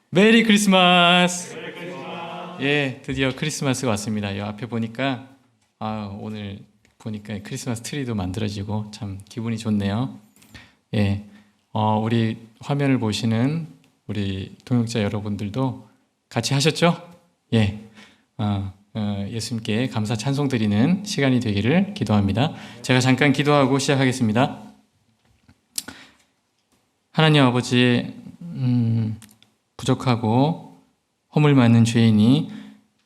메리 크리스마스! 예, 드디어 크리스마스가 왔습니다. 이 앞에 보니까 오늘 보니까 크리스마스 트리도 만들어지고 참 기분이 좋네요. 예, 우리 화면을 보시는 우리 동역자 여러분들도 같이 하셨죠? 예, 예수님께 감사 찬송 드리는 시간이 되기를 기도합니다. 제가 잠깐 기도하고 시작하겠습니다. 하나님 아버지, 부족하고 허물 많은 죄인이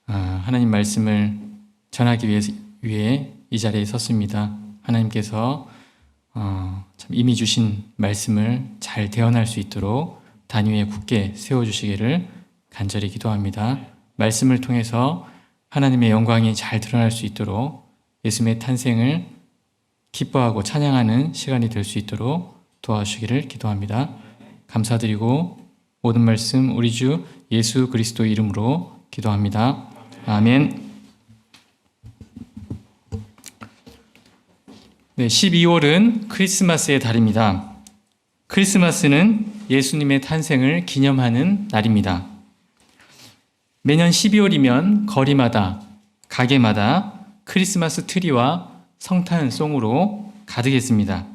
하나님 말씀을 전하기 위해 이 자리에 섰습니다. 하나님께서 참 이미 주신 말씀을 잘 대언할 수 있도록 단위에 굳게 세워주시기를 간절히 기도합니다. 말씀을 통해서 하나님의 영광이 잘 드러날 수 있도록 예수님의 탄생을 기뻐하고 찬양하는 시간이 될 수 있도록 도와주시기를 기도합니다. 감사드리고 모든 말씀 우리 주 예수 그리스도 이름으로 기도합니다. 아멘. 네, 12월은 크리스마스의 달입니다. 크리스마스는 예수님의 탄생을 기념하는 날입니다. 매년 12월이면 거리마다, 가게마다 크리스마스 트리와 성탄송으로 가득했습니다.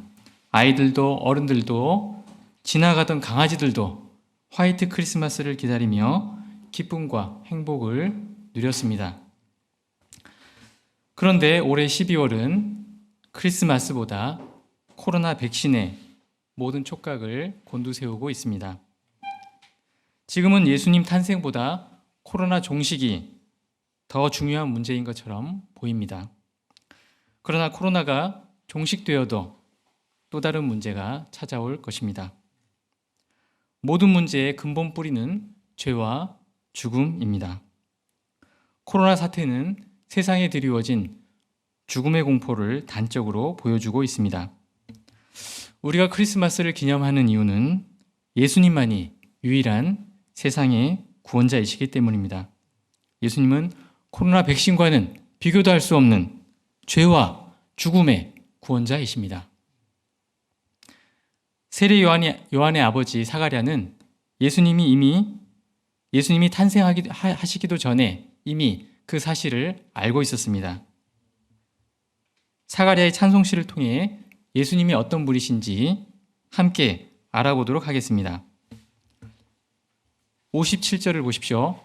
아이들도 어른들도 지나가던 강아지들도 화이트 크리스마스를 기다리며 기쁨과 행복을 누렸습니다. 그런데 올해 12월은 크리스마스보다 코로나 백신의 모든 촉각을 곤두세우고 있습니다. 지금은 예수님 탄생보다 코로나 종식이 더 중요한 문제인 것처럼 보입니다. 그러나 코로나가 종식되어도 또 다른 문제가 찾아올 것입니다. 모든 문제의 근본 뿌리는 죄와 죽음입니다. 코로나 사태는 세상에 드리워진 죽음의 공포를 단적으로 보여주고 있습니다. 우리가 크리스마스를 기념하는 이유는 예수님만이 유일한 세상의 구원자이시기 때문입니다. 예수님은 코로나 백신과는 비교도 할 수 없는 죄와 죽음의 구원자이십니다. 세례 요한의 아버지 사가랴는 예수님이 탄생하시기도 전에 이미 그 사실을 알고 있었습니다. 사가랴의 찬송시를 통해 예수님이 어떤 분이신지 함께 알아보도록 하겠습니다. 57절을 보십시오.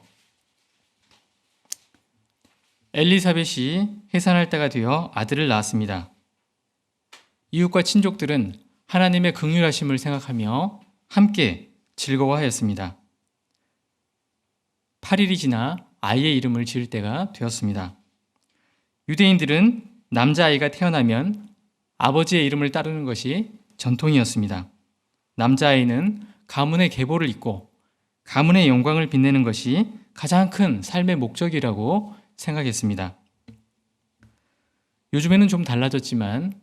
엘리사벳이 해산할 때가 되어 아들을 낳았습니다. 이웃과 친족들은 하나님의 긍휼하심을 생각하며 함께 즐거워하였습니다. 8일이 지나 아이의 이름을 지을 때가 되었습니다. 유대인들은 남자아이가 태어나면 아버지의 이름을 따르는 것이 전통이었습니다. 남자아이는 가문의 계보를 잇고 가문의 영광을 빛내는 것이 가장 큰 삶의 목적이라고 생각했습니다. 요즘에는 좀 달라졌지만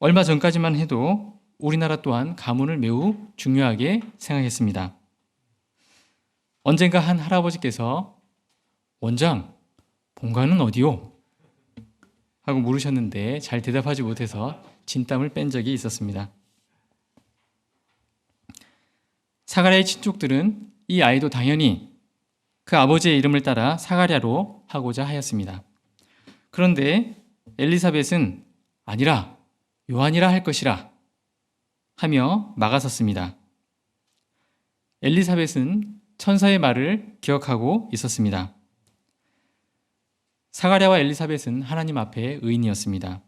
얼마 전까지만 해도 우리나라 또한 가문을 매우 중요하게 생각했습니다. 언젠가 한 할아버지께서 원장, 본가는 어디요? 하고 물으셨는데 잘 대답하지 못해서 진땀을 뺀 적이 있었습니다. 사가랴의 친족들은 이 아이도 당연히 그 아버지의 이름을 따라 사가랴로 하고자 하였습니다. 그런데 엘리사벳은 아니라 요한이라 할 것이라 하며 막아섰습니다. 엘리사벳은 천사의 말을 기억하고 있었습니다. 사가랴와 엘리사벳은 하나님 앞에 의인이었습니다.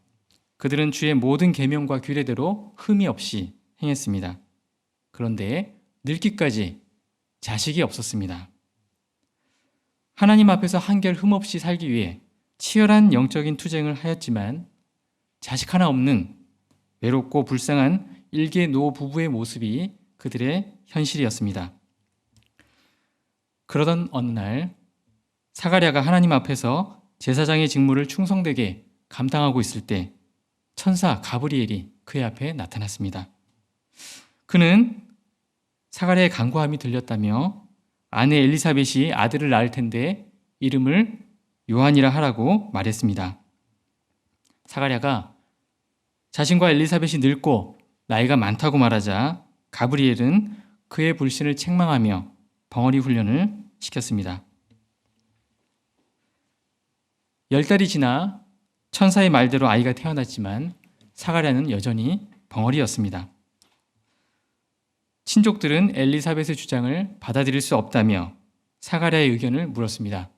그들은 주의 모든 계명과 규례대로 흠이 없이 행했습니다. 그런데 늙기까지 자식이 없었습니다. 하나님 앞에서 한결 흠없이 살기 위해 치열한 영적인 투쟁을 하였지만 자식 하나 없는 외롭고 불쌍한 일개 노 부부의 모습이 그들의 현실이었습니다. 그러던 어느 날 사가랴가 하나님 앞에서 제사장의 직무를 충성되게 감당하고 있을 때 천사 가브리엘이 그의 앞에 나타났습니다. 그는 사가랴의 간구함이 들렸다며 아내 엘리사벳이 아들을 낳을 텐데 이름을 요한이라 하라고 말했습니다. 사가랴가 자신과 엘리사벳이 늙고 나이가 많다고 말하자 가브리엘은 그의 불신을 책망하며 벙어리 훈련을 시켰습니다. 10달이 지나 천사의 말대로 아이가 태어났지만 사가랴는 여전히 벙어리였습니다. 친족들은 엘리사벳의 주장을 받아들일 수 없다며 사가랴의 의견을 물었습니다.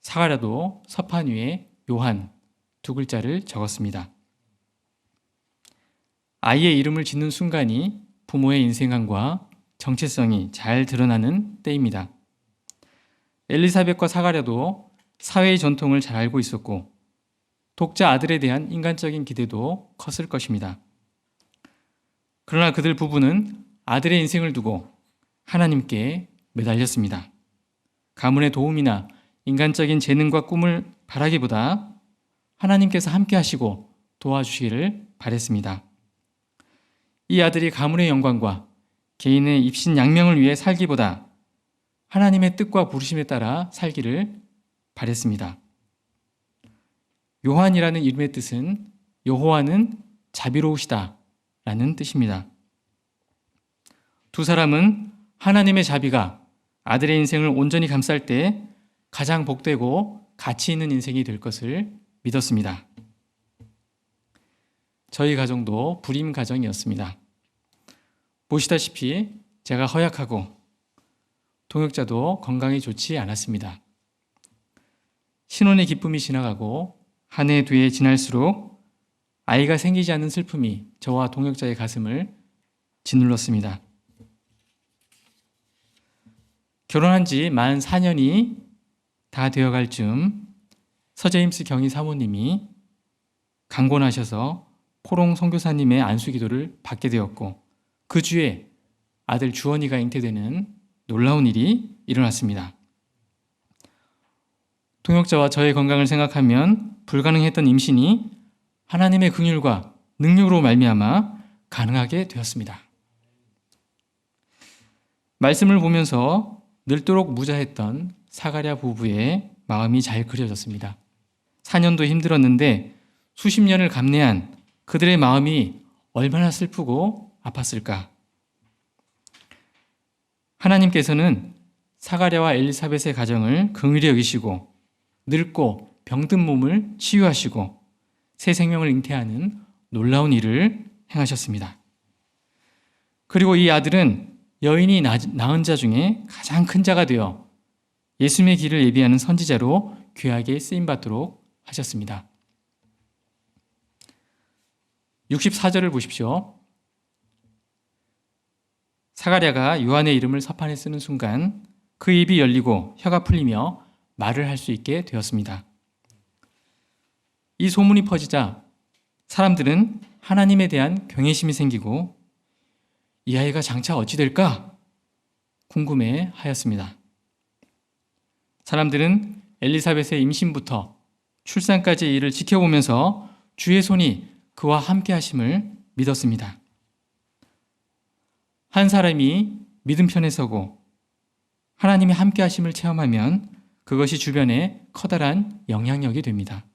사가랴도 서판 위에 요한 두 글자를 적었습니다. 아이의 이름을 짓는 순간이 부모의 인생관과 정체성이 잘 드러나는 때입니다. 엘리사벳과 사가랴도 사회의 전통을 잘 알고 있었고 독자 아들에 대한 인간적인 기대도 컸을 것입니다. 그러나 그들 부부는 아들의 인생을 두고 하나님께 매달렸습니다. 가문의 도움이나 인간적인 재능과 꿈을 바라기보다 하나님께서 함께 하시고 도와주시기를 바랬습니다. 이 아들이 가문의 영광과 개인의 입신양명을 위해 살기보다 하나님의 뜻과 부르심에 따라 살기를 바랬습니다. 요한이라는 이름의 뜻은 여호와는 자비로우시다 라는 뜻입니다. 두 사람은 하나님의 자비가 아들의 인생을 온전히 감쌀 때 가장 복되고 가치 있는 인생이 될 것을 믿었습니다. 저희 가정도 불임 가정이었습니다. 보시다시피 제가 허약하고 동역자도 건강이 좋지 않았습니다. 신혼의 기쁨이 지나가고 한 해, 두 해 지날수록 아이가 생기지 않는 슬픔이 저와 동역자의 가슴을 짓눌렀습니다. 결혼한 지 만 4년이 다 되어갈 즈음 서제임스 경희 사모님이 강권하셔서 포롱 선교사님의 안수기도를 받게 되었고 그 주에 아들 주원이가 잉태되는 놀라운 일이 일어났습니다. 동역자와 저의 건강을 생각하면 불가능했던 임신이 하나님의 긍휼과 능력으로 말미암아 가능하게 되었습니다. 말씀을 보면서 늘도록 무자했던 사가랴 부부의 마음이 잘 그려졌습니다. 4년도 힘들었는데 수십 년을 감내한 그들의 마음이 얼마나 슬프고 아팠을까. 하나님께서는 사가랴와 엘리사벳의 가정을 긍휼히 여기시고 늙고 병든 몸을 치유하시고 새 생명을 잉태하는 놀라운 일을 행하셨습니다. 그리고 이 아들은 여인이 낳은 자 중에 가장 큰 자가 되어 예수님의 길을 예비하는 선지자로 귀하게 쓰임받도록 하셨습니다. 64절을 보십시오. 사가랴가 요한의 이름을 서판에 쓰는 순간 그 입이 열리고 혀가 풀리며 말을 할 수 있게 되었습니다. 이 소문이 퍼지자 사람들은 하나님에 대한 경외심이 생기고 이 아이가 장차 어찌 될까 궁금해 하였습니다. 사람들은 엘리사벳의 임신부터 출산까지의 일을 지켜보면서 주의 손이 그와 함께 하심을 믿었습니다. 한 사람이 믿음편에 서고 하나님이 함께 하심을 체험하면 그것이 주변에 커다란 영향력이 됩니다.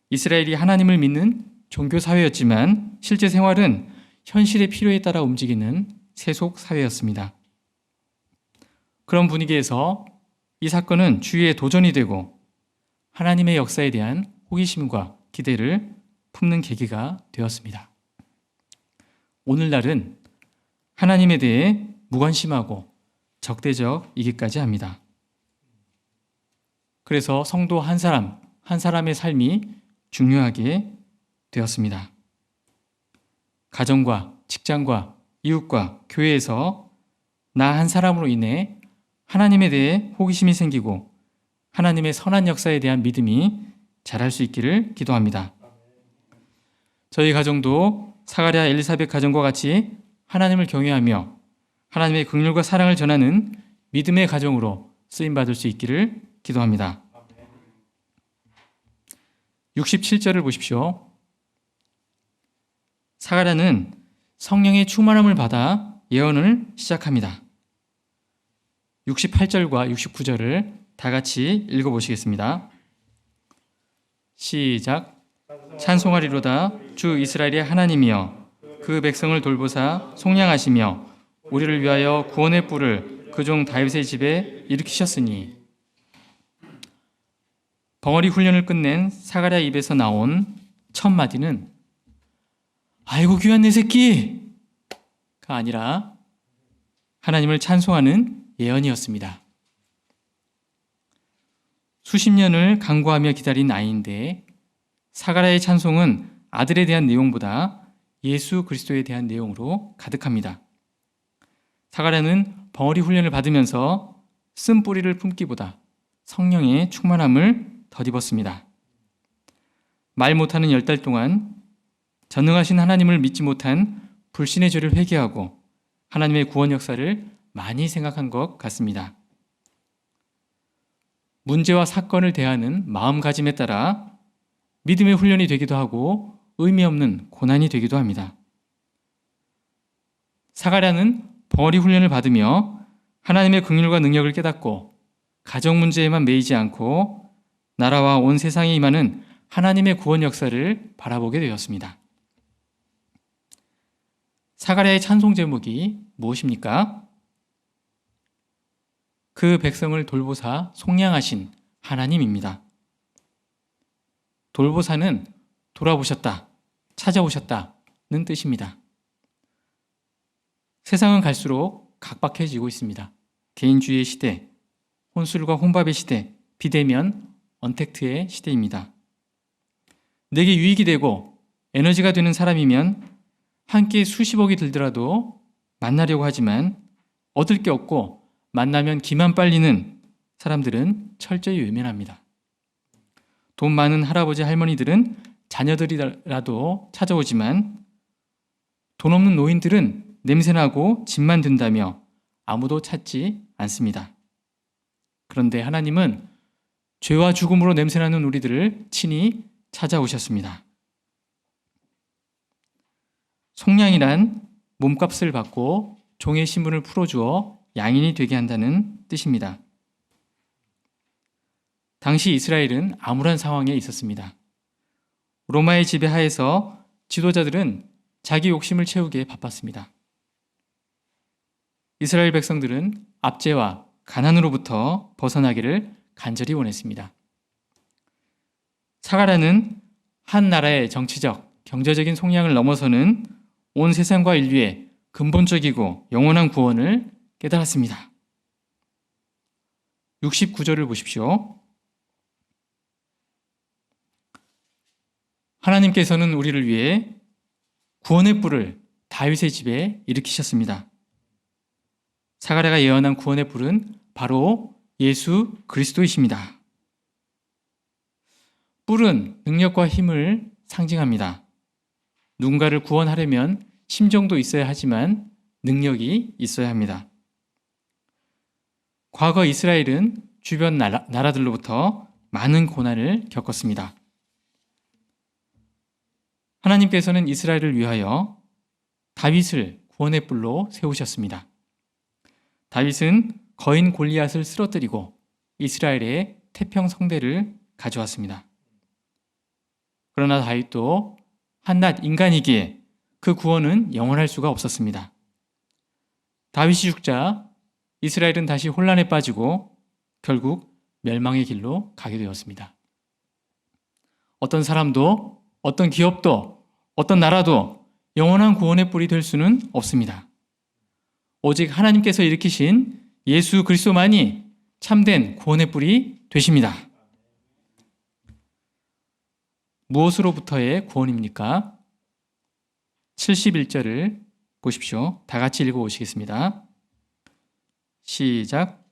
이스라엘이 하나님을 믿는 종교 사회였지만 실제 생활은 현실의 필요에 따라 움직이는 세속 사회였습니다. 그런 분위기에서 이 사건은 주위에 도전이 되고 하나님의 역사에 대한 호기심과 기대를 품는 계기가 되었습니다. 오늘날은 하나님에 대해 무관심하고 적대적이기까지 합니다. 그래서 성도 한 사람, 한 사람의 삶이 중요하게 되었습니다. 가정과 직장과 이웃과 교회에서 나 한 사람으로 인해 하나님에 대해 호기심이 생기고 하나님의 선한 역사에 대한 믿음이 자랄 수 있기를 기도합니다. 저희 가정도 사가랴 엘리사벳 가정과 같이 하나님을 경외하며 하나님의 긍휼과 사랑을 전하는 믿음의 가정으로 쓰임받을 수 있기를 기도합니다. 67절을 보십시오. 사가랴는 성령의 충만함을 받아 예언을 시작합니다. 68절과 69절을 다 같이 읽어보시겠습니다. 시작. 찬송하리로다 주 이스라엘의 하나님이여 그 백성을 돌보사 속량하시며 우리를 위하여 구원의 뿔을 그 종 다윗의 집에 일으키셨으니. 벙어리 훈련을 끝낸 사가랴 입에서 나온 첫 마디는 아이고 귀한 내 새끼가 아니라 하나님을 찬송하는 예언이었습니다. 수십 년을 간구하며 기다린 아이인데 사가랴의 찬송은 아들에 대한 내용보다 예수 그리스도에 대한 내용으로 가득합니다. 사가랴는 벙어리 훈련을 받으면서 쓴뿌리를 품기보다 성령의 충만함을 덧입었습니다. 말 못하는 10달 동안 전능하신 하나님을 믿지 못한 불신의 죄를 회개하고 하나님의 구원 역사를 많이 생각한 것 같습니다. 문제와 사건을 대하는 마음가짐에 따라 믿음의 훈련이 되기도 하고 의미 없는 고난이 되기도 합니다. 사가랴는 벙어리 훈련을 받으며 하나님의 긍휼과 능력을 깨닫고 가정 문제에만 매이지 않고 나라와 온 세상에 임하는 하나님의 구원 역사를 바라보게 되었습니다. 사가랴의 찬송 제목이 무엇입니까? 그 백성을 돌보사 속량하신 하나님입니다. 돌보사는 돌아보셨다, 찾아오셨다는 뜻입니다. 세상은 갈수록 각박해지고 있습니다. 개인주의의 시대, 혼술과 혼밥의 시대, 비대면, 언택트의 시대입니다. 내게 유익이 되고 에너지가 되는 사람이면 한 끼에 수십억이 들더라도 만나려고 하지만 얻을 게 없고 만나면 기만 빨리는 사람들은 철저히 외면합니다. 돈 많은 할아버지 할머니들은 자녀들이라도 찾아오지만 돈 없는 노인들은 냄새나고 집만 든다며 아무도 찾지 않습니다. 그런데 하나님은 죄와 죽음으로 냄새나는 우리들을 친히 찾아오셨습니다. 속량이란 몸값을 받고 종의 신분을 풀어주어 양인이 되게 한다는 뜻입니다. 당시 이스라엘은 암울한 상황에 있었습니다. 로마의 지배하에서 지도자들은 자기 욕심을 채우기에 바빴습니다. 이스라엘 백성들은 압제와 가난으로부터 벗어나기를 간절히 원했습니다. 사가랴는 한 나라의 정치적, 경제적인 속량을 넘어서는 온 세상과 인류의 근본적이고 영원한 구원을 깨달았습니다. 69절을 보십시오. 하나님께서는 우리를 위해 구원의 뿔을 다윗의 집에 일으키셨습니다. 사가랴가 예언한 구원의 뿔은 바로 예수 그리스도이십니다. 뿔은 능력과 힘을 상징합니다. 누군가를 구원하려면 심정도 있어야 하지만 능력이 있어야 합니다. 과거 이스라엘은 주변 나라들로부터 많은 고난을 겪었습니다. 하나님께서는 이스라엘을 위하여 다윗을 구원의 뿔로 세우셨습니다. 다윗은 거인 골리앗을 쓰러뜨리고 이스라엘의 태평성대를 가져왔습니다. 그러나 다윗도 한낱 인간이기에 그 구원은 영원할 수가 없었습니다. 다윗이 죽자 이스라엘은 다시 혼란에 빠지고 결국 멸망의 길로 가게 되었습니다. 어떤 사람도, 어떤 기업도, 어떤 나라도 영원한 구원의 뿔이 될 수는 없습니다. 오직 하나님께서 일으키신 예수 그리스도만이 참된 구원의 뿔이 되십니다. 무엇으로부터의 구원입니까? 71절을 보십시오. 다 같이 읽어보시겠습니다. 시작.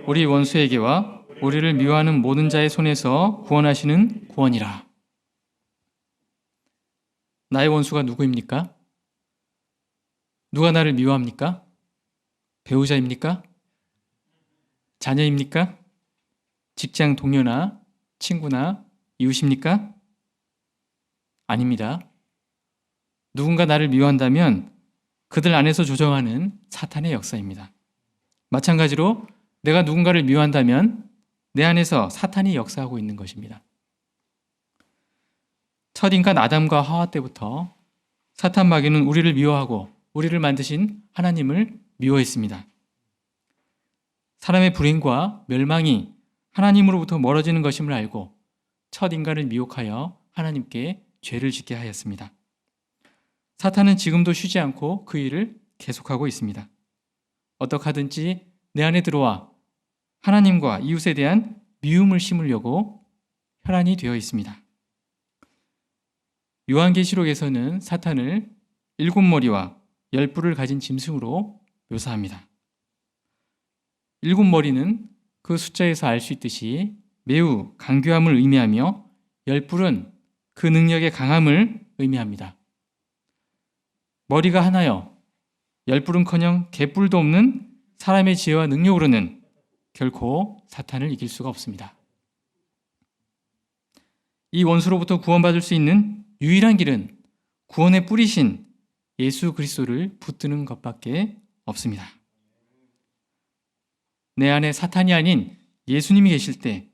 우리 원수에게와 우리를 미워하는 모든 자의 손에서 구원하시는 구원이라. 나의 원수가 누구입니까? 누가 나를 미워합니까? 배우자입니까? 자녀입니까? 직장 동료나 친구나 이웃입니까? 아닙니다. 누군가 나를 미워한다면 그들 안에서 조정하는 사탄의 역사입니다. 마찬가지로 내가 누군가를 미워한다면 내 안에서 사탄이 역사하고 있는 것입니다. 첫 인간 아담과 하와 때부터 사탄 마귀는 우리를 미워하고 우리를 만드신 하나님을 미워했습니다. 사람의 불행과 멸망이 하나님으로부터 멀어지는 것임을 알고 첫 인간을 미혹하여 하나님께 죄를 짓게 하였습니다. 사탄은 지금도 쉬지 않고 그 일을 계속하고 있습니다. 어떻게 하든지 내 안에 들어와 하나님과 이웃에 대한 미움을 심으려고 혈안이 되어 있습니다. 요한계시록에서는 사탄을 7머리와 10뿔을 가진 짐승으로 묘사합니다. 7머리는 그 숫자에서 알 수 있듯이 매우 강교함을 의미하며 10뿔은 그 능력의 강함을 의미합니다. 머리가 하나여 10뿔은커녕 개뿔도 없는 사람의 지혜와 능력으로는 결코 사탄을 이길 수가 없습니다. 이 원수로부터 구원받을 수 있는 유일한 길은 구원의 뿌리신 예수 그리스도를 붙드는 것밖에 없습니다. 내 안에 사탄이 아닌 예수님이 계실 때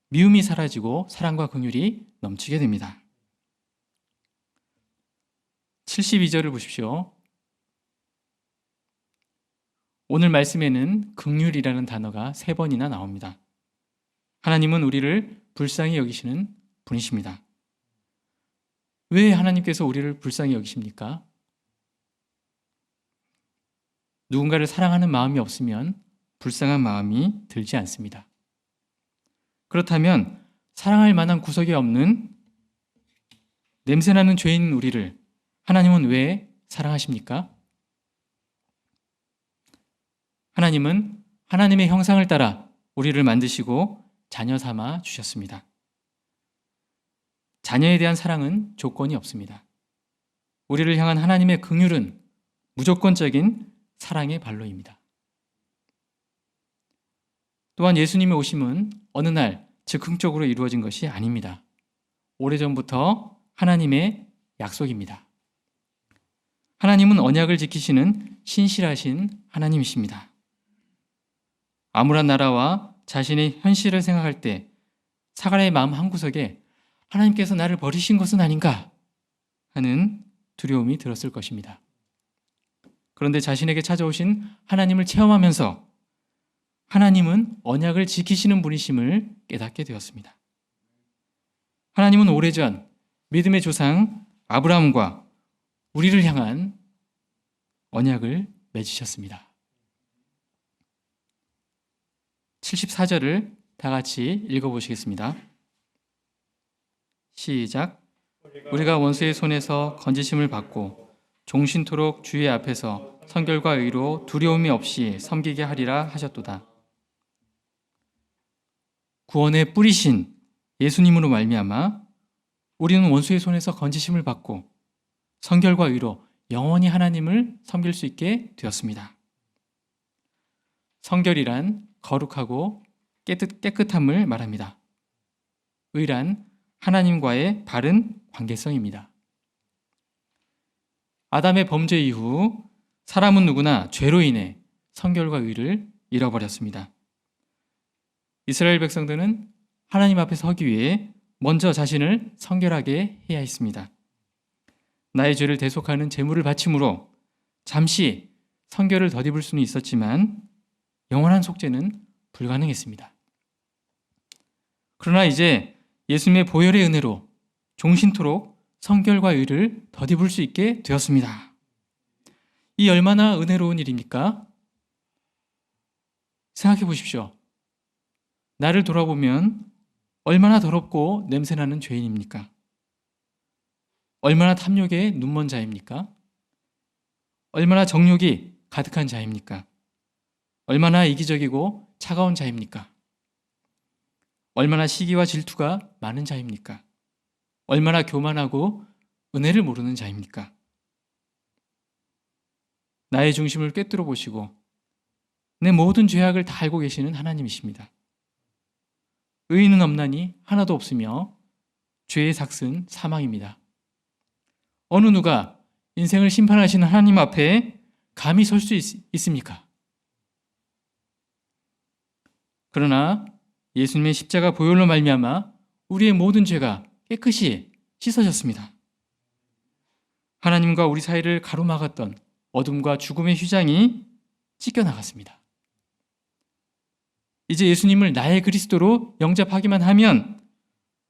미움이 사라지고 사랑과 긍휼이 넘치게 됩니다. 72절을 보십시오. 오늘 말씀에는 긍휼이라는 단어가 3번이나 나옵니다. 하나님은 우리를 불쌍히 여기시는 분이십니다. 왜 하나님께서 우리를 불쌍히 여기십니까? 누군가를 사랑하는 마음이 없으면 불쌍한 마음이 들지 않습니다. 그렇다면 사랑할 만한 구석이 없는 냄새나는 죄인 우리를 하나님은 왜 사랑하십니까? 하나님은 하나님의 형상을 따라 우리를 만드시고 자녀 삼아 주셨습니다. 자녀에 대한 사랑은 조건이 없습니다. 우리를 향한 하나님의 긍휼은 무조건적인 사랑의 발로입니다. 또한 예수님의 오심은 어느 날 즉흥적으로 이루어진 것이 아닙니다. 오래전부터 하나님의 약속입니다. 하나님은 언약을 지키시는 신실하신 하나님이십니다. 암울한 나라와 자신의 현실을 생각할 때 사가랴의 마음 한구석에 하나님께서 나를 버리신 것은 아닌가 하는 두려움이 들었을 것입니다. 그런데 자신에게 찾아오신 하나님을 체험하면서 하나님은 언약을 지키시는 분이심을 깨닫게 되었습니다. 하나님은 오래전 믿음의 조상 아브라함과 우리를 향한 언약을 맺으셨습니다. 74절을 다 같이 읽어보시겠습니다. 시작. 우리가 원수의 손에서 건지심을 받고 종신토록 주의 앞에서 성결과 의로 두려움이 없이 섬기게 하리라 하셨도다. 구원의 뿌리신 예수님으로 말미암아 우리는 원수의 손에서 건지심을 받고 성결과 의로 영원히 하나님을 섬길 수 있게 되었습니다. 성결이란 거룩하고 깨끗함을 말합니다. 의란 하나님과의 바른 관계성입니다. 아담의 범죄 이후 사람은 누구나 죄로 인해 성결과 의를 잃어버렸습니다. 이스라엘 백성들은 하나님 앞에 서기 위해 먼저 자신을 성결하게 해야 했습니다. 나의 죄를 대속하는 제물을 바침으로 잠시 성결을 덧입을 수는 있었지만 영원한 속죄는 불가능했습니다. 그러나 이제 예수님의 보혈의 은혜로 종신토록 성결과 의를 덧입을 수 있게 되었습니다. 이 얼마나 은혜로운 일입니까? 생각해 보십시오. 나를 돌아보면 얼마나 더럽고 냄새나는 죄인입니까? 얼마나 탐욕에 눈먼 자입니까? 얼마나 정욕이 가득한 자입니까? 얼마나 이기적이고 차가운 자입니까? 얼마나 시기와 질투가 많은 자입니까? 얼마나 교만하고 은혜를 모르는 자입니까? 나의 중심을 꿰뚫어 보시고 내 모든 죄악을 다 알고 계시는 하나님이십니다. 의인은 없나니 하나도 없으며 죄의 삭은 사망입니다. 어느 누가 인생을 심판하시는 하나님 앞에 감히 설 수 있습니까? 그러나 예수님의 십자가 보혈로 말미암아 우리의 모든 죄가 깨끗이 씻어졌습니다. 하나님과 우리 사이를 가로막았던 어둠과 죽음의 휘장이 찢겨나갔습니다. 이제 예수님을 나의 그리스도로 영접하기만 하면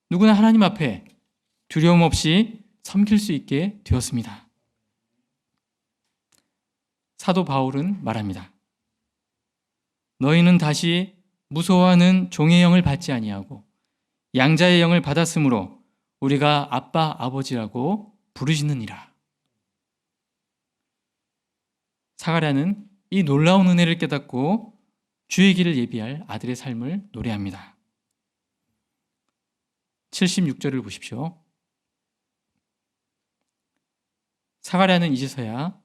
누구나 하나님 앞에 두려움 없이 섬길 수 있게 되었습니다. 사도 바울은 말합니다. 너희는 다시 무서워하는 종의 영을 받지 아니하고 양자의 영을 받았으므로 우리가 아빠 아버지라고 부르시느니라. 사가랴는 이 놀라운 은혜를 깨닫고 주의 길을 예비할 아들의 삶을 노래합니다. 76절을 보십시오. 사가랴는 이제서야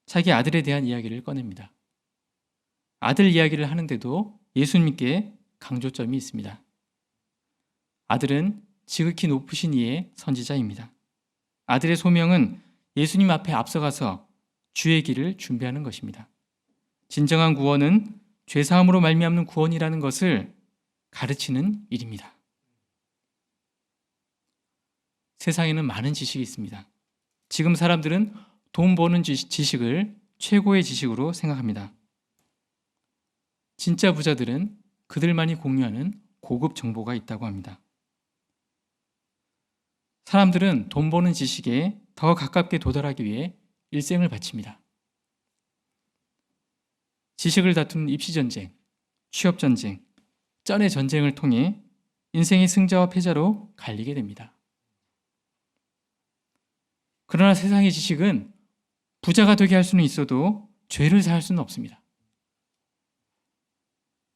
자기 아들에 대한 이야기를 꺼냅니다. 아들 이야기를 하는데도 예수님께 강조점이 있습니다. 아들은 지극히 높으신 이의 선지자입니다. 아들의 소명은 예수님 앞에 앞서가서 주의 길을 준비하는 것입니다. 진정한 구원은 죄사함으로 말미암는 구원이라는 것을 가르치는 일입니다. 세상에는 많은 지식이 있습니다. 지금 사람들은 돈 버는 지식을 최고의 지식으로 생각합니다. 진짜 부자들은 그들만이 공유하는 고급 정보가 있다고 합니다. 사람들은 돈 버는 지식에 더 가깝게 도달하기 위해 일생을 바칩니다. 지식을 다투는 입시전쟁, 취업전쟁, 쩐의 전쟁을 통해 인생의 승자와 패자로 갈리게 됩니다. 그러나 세상의 지식은 부자가 되게 할 수는 있어도 죄를 사할 수는 없습니다.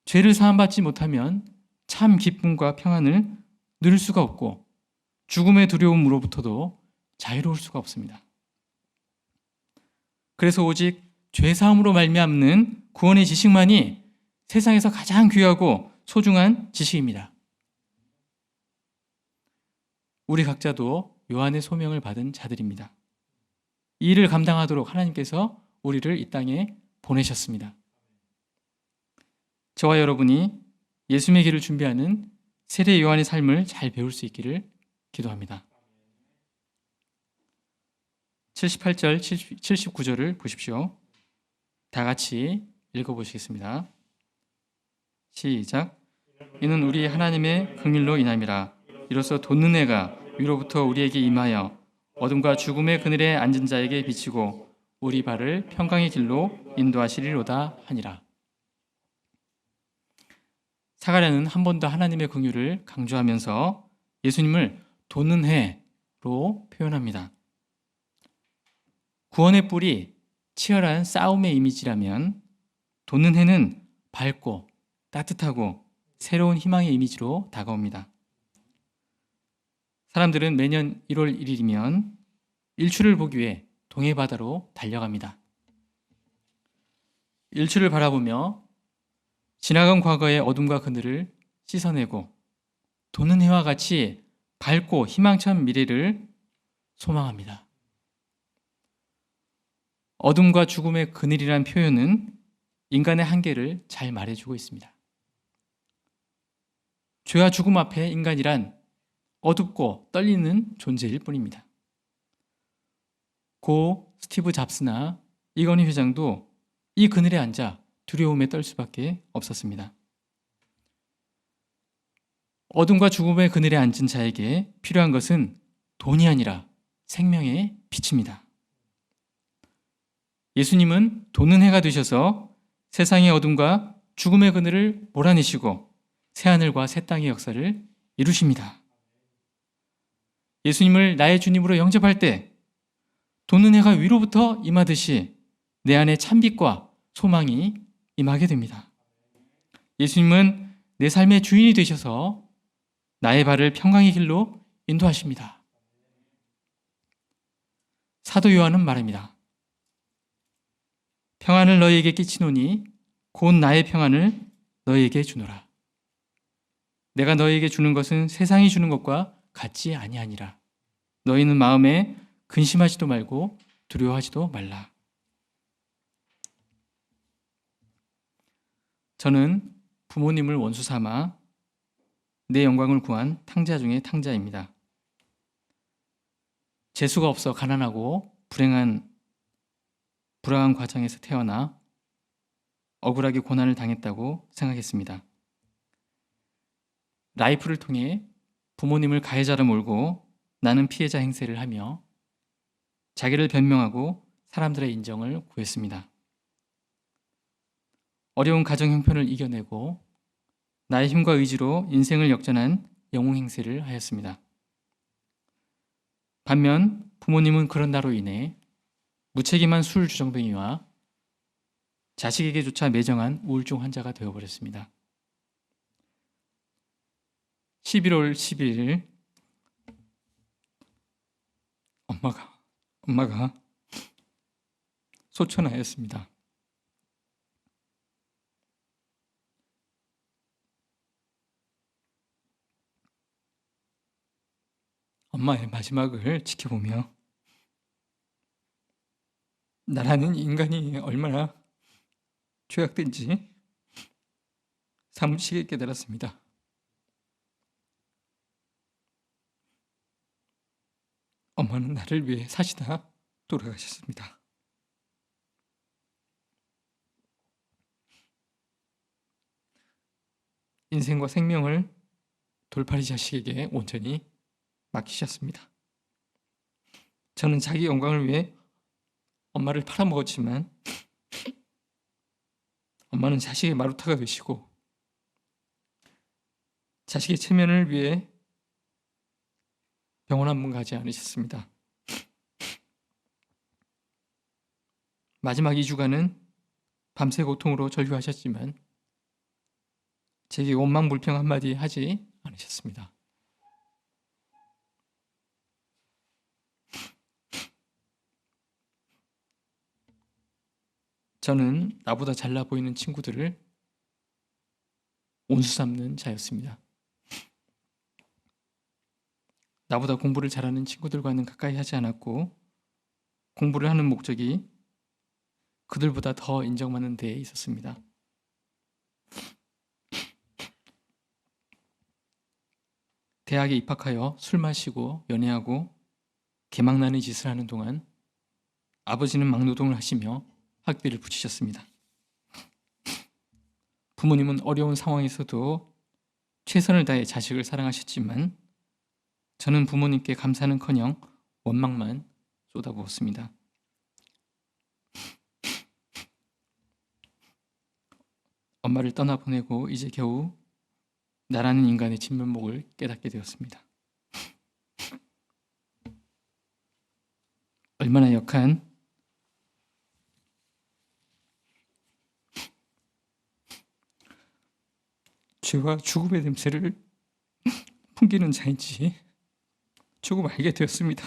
죄를 사함받지 못하면 참 기쁨과 평안을 누릴 수가 없고 죽음의 두려움으로부터도 자유로울 수가 없습니다. 그래서 오직 죄사함으로 말미암는 구원의 지식만이 세상에서 가장 귀하고 소중한 지식입니다. 우리 각자도 요한의 소명을 받은 자들입니다. 이 일을 감당하도록 하나님께서 우리를 이 땅에 보내셨습니다. 저와 여러분이 예수님의 길을 준비하는 세례 요한의 삶을 잘 배울 수 있기를 기도합니다. 78절, 79절을 보십시오. 다 같이 읽어보시겠습니다. 시작. 이는 우리 하나님의 긍휼로 인함이라. 이로써 돋는 해가 위로부터 우리에게 임하여 어둠과 죽음의 그늘에 앉은 자에게 비치고 우리 발을 평강의 길로 인도하시리로다 하니라. 사가랴는 한 번 더 하나님의 긍휼을 강조하면서 예수님을 돋는 해로 표현합니다. 구원의 뿔이 치열한 싸움의 이미지라면 돋는 해는 밝고 따뜻하고 새로운 희망의 이미지로 다가옵니다. 사람들은 매년 1월 1일이면 일출을 보기 위해 동해바다로 달려갑니다. 일출을 바라보며 지나간 과거의 어둠과 그늘을 씻어내고 돋는 해와 같이 밝고 희망찬 미래를 소망합니다. 어둠과 죽음의 그늘이란 표현은 인간의 한계를 잘 말해주고 있습니다. 죄와 죽음 앞에 인간이란 어둡고 떨리는 존재일 뿐입니다. 고 스티브 잡스나 이건희 회장도 이 그늘에 앉아 두려움에 떨 수밖에 없었습니다. 어둠과 죽음의 그늘에 앉은 자에게 필요한 것은 돈이 아니라 생명의 빛입니다. 예수님은 돋는 해가 되셔서 세상의 어둠과 죽음의 그늘을 몰아내시고 새하늘과 새 땅의 역사를 이루십니다. 예수님을 나의 주님으로 영접할 때 돋는 해가 위로부터 임하듯이 내 안에 찬빛과 소망이 임하게 됩니다. 예수님은 내 삶의 주인이 되셔서 나의 발을 평강의 길로 인도하십니다. 사도 요한은 말합니다. 평안을 너희에게 끼치노니 곧 나의 평안을 너희에게 주노라. 내가 너희에게 주는 것은 세상이 주는 것과 같지 아니하니라. 너희는 마음에 근심하지도 말고 두려워하지도 말라. 저는 부모님을 원수 삼아 내 영광을 구한 탕자 중에 탕자입니다. 재수가 없어 가난하고 불행한 과정에서 태어나 억울하게 고난을 당했다고 생각했습니다. 라이프를 통해 부모님을 가해자로 몰고 나는 피해자 행세를 하며 자기를 변명하고 사람들의 인정을 구했습니다. 어려운 가정 형편을 이겨내고 나의 힘과 의지로 인생을 역전한 영웅 행세를 하였습니다. 반면 부모님은 그런 나로 인해 무책임한 술 주정뱅이와 자식에게조차 매정한 우울증 환자가 되어버렸습니다. 11월 11일 엄마가 소천하였습니다. 엄마의 마지막을 지켜보며 나라는 인간이 얼마나 죄악된지 사무치게 깨달았습니다. 엄마는 나를 위해 사시다 돌아가셨습니다. 인생과 생명을 돌팔이 자식에게 온전히 맡기셨습니다. 저는 자기 영광을 위해 엄마를 팔아먹었지만 엄마는 자식의 마루타가 되시고 자식의 체면을 위해 병원 한 번 가지 않으셨습니다. 마지막 2주간은 밤새 고통으로 절규하셨지만 제게 원망불평 한마디 하지 않으셨습니다. 저는 나보다 잘나 보이는 친구들을 온수 삼는 자였습니다. 나보다 공부를 잘하는 친구들과는 가까이 하지 않았고 공부를 하는 목적이 그들보다 더 인정받는 데에 있었습니다. 대학에 입학하여 술 마시고 연애하고 개망나는 짓을 하는 동안 아버지는 막노동을 하시며 학비를 붙이셨습니다. 부모님은 어려운 상황에서도 최선을 다해 자식을 사랑하셨지만 저는 부모님께 감사는커녕 원망만 쏟아부었습니다. 엄마를 떠나보내고 이제 겨우 나라는 인간의 진면목을 깨닫게 되었습니다. 얼마나 역한 죄와 죽음의 냄새를 풍기는 자인지 조금 알게 되었습니다.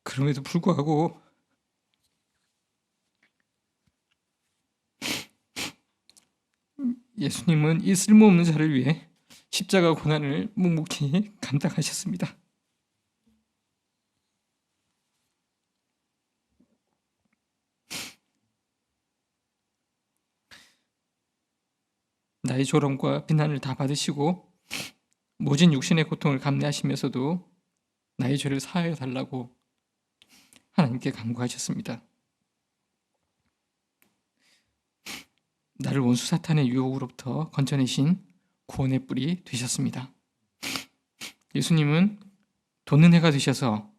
그럼에도 불구하고 예수님은 이 쓸모없는 자를 위해 십자가 고난을 묵묵히 감당하셨습니다. 나의 조롱과 비난을 다 받으시고 모진 육신의 고통을 감내하시면서도 나의 죄를 사하여 달라고 하나님께 간구하셨습니다. 나를 원수 사탄의 유혹으로부터 건져내신 구원의 뿔이 되셨습니다. 예수님은 돋는 해가 되셔서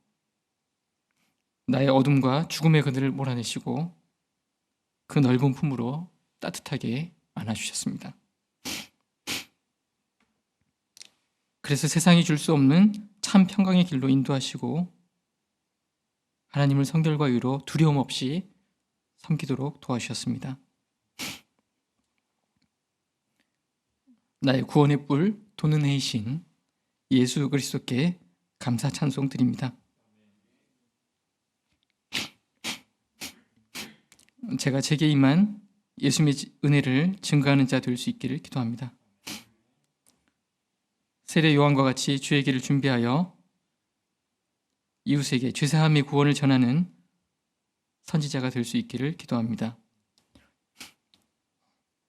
나의 어둠과 죽음의 그늘을 몰아내시고 그 넓은 품으로 따뜻하게 안아주셨습니다. 그래서 세상이 줄 수 없는 참 평강의 길로 인도하시고 하나님을 성결과 의로 두려움 없이 섬기도록 도와주셨습니다. 나의 구원의 뿔 돋는 해이신 예수 그리스도께 감사 찬송 드립니다. 제가 제게 임한 예수님의 은혜를 증거하는 자 될 수 있기를 기도합니다. 세례 요한과 같이 주의 길을 준비하여 이웃에게 죄사함의 구원을 전하는 선지자가 될 수 있기를 기도합니다.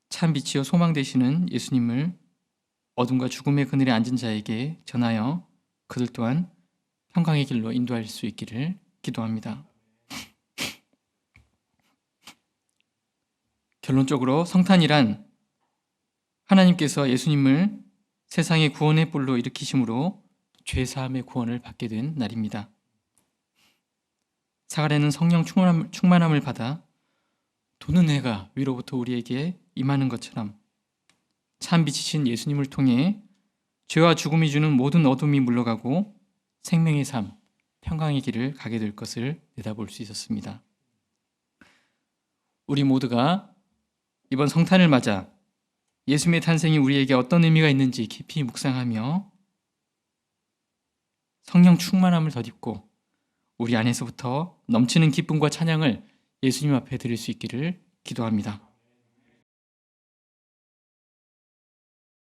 참 빛이요 소망 되시는 예수님을 어둠과 죽음의 그늘에 앉은 자에게 전하여 그들 또한 평강의 길로 인도할 수 있기를 기도합니다. 결론적으로 성탄이란 하나님께서 예수님을 세상의 구원의 뿔로 일으키심으로 죄사함의 구원을 받게 된 날입니다. 사가랴는 성령 충만함을 받아 도는 해가 위로부터 우리에게 임하는 것처럼 참 빛이신 예수님을 통해 죄와 죽음이 주는 모든 어둠이 물러가고 생명의 삶, 평강의 길을 가게 될 것을 내다볼 수 있었습니다. 우리 모두가 이번 성탄을 맞아 예수님의 탄생이 우리에게 어떤 의미가 있는지 깊이 묵상하며 성령 충만함을 덧입고 우리 안에서부터 넘치는 기쁨과 찬양을 예수님 앞에 드릴 수 있기를 기도합니다.